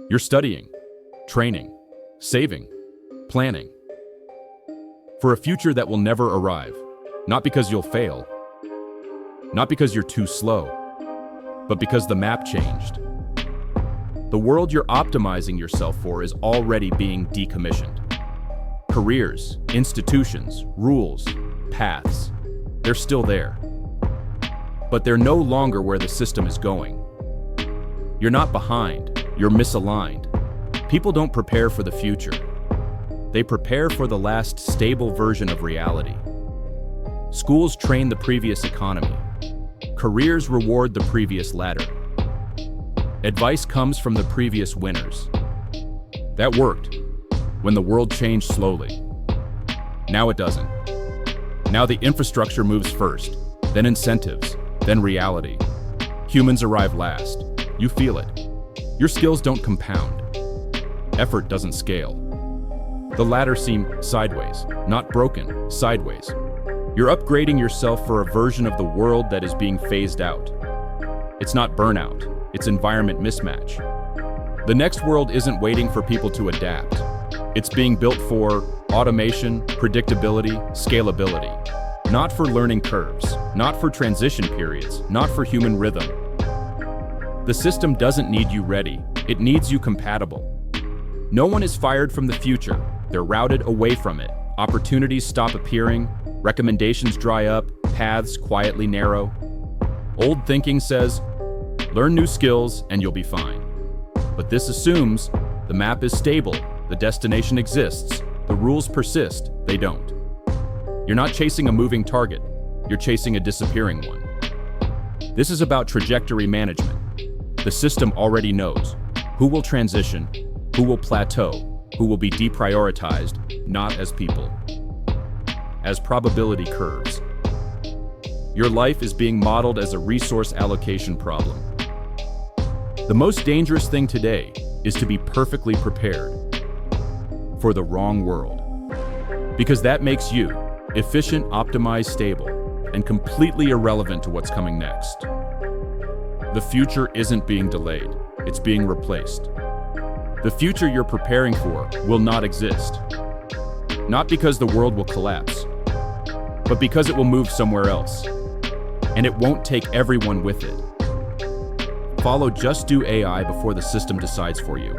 You're studying, training, saving, planning for a future that will never arrive, not because you'll fail, not because you're too slow, but because the map changed. The world you're optimizing yourself for is already being decommissioned. Careers, institutions, rules, paths, they're still there. But they're no longer where the system is going. You're not behind, you're misaligned. People don't prepare for the future. They prepare for the last stable version of reality. Schools train the previous economy. Careers reward the previous ladder. Advice comes from the previous winners. That worked when the world changed slowly. Now it doesn't. Now the infrastructure moves first, then incentives, then reality. Humans arrive last. You feel it. Your skills don't compound. Effort doesn't scale. The latter seems sideways, not broken, sideways. You're upgrading yourself for a version of the world that is being phased out. It's not burnout, it's environment mismatch. The next world isn't waiting for people to adapt. It's being built for automation, predictability, scalability. Not for learning curves, not for transition periods, not for human rhythm. The system doesn't need you ready, it needs you compatible. No one is fired from the future, they're routed away from it. Opportunities stop appearing, recommendations dry up, paths quietly narrow. Old thinking says, learn new skills and you'll be fine. But this assumes the map is stable, the destination exists, the rules persist, they don't. You're not chasing a moving target, you're chasing a disappearing one. This is about trajectory management. The system already knows who will transition, who will plateau, who will be deprioritized, not as people, as probability curves. Your life is being modeled as a resource allocation problem. The most dangerous thing today is to be perfectly prepared for the wrong world, because that makes you efficient, optimized, stable, and completely irrelevant to what's coming next. The future isn't being delayed, it's being replaced. The future you're preparing for will not exist. Not because the world will collapse, but because it will move somewhere else. And it won't take everyone with it. Follow Just Do AI before the system decides for you.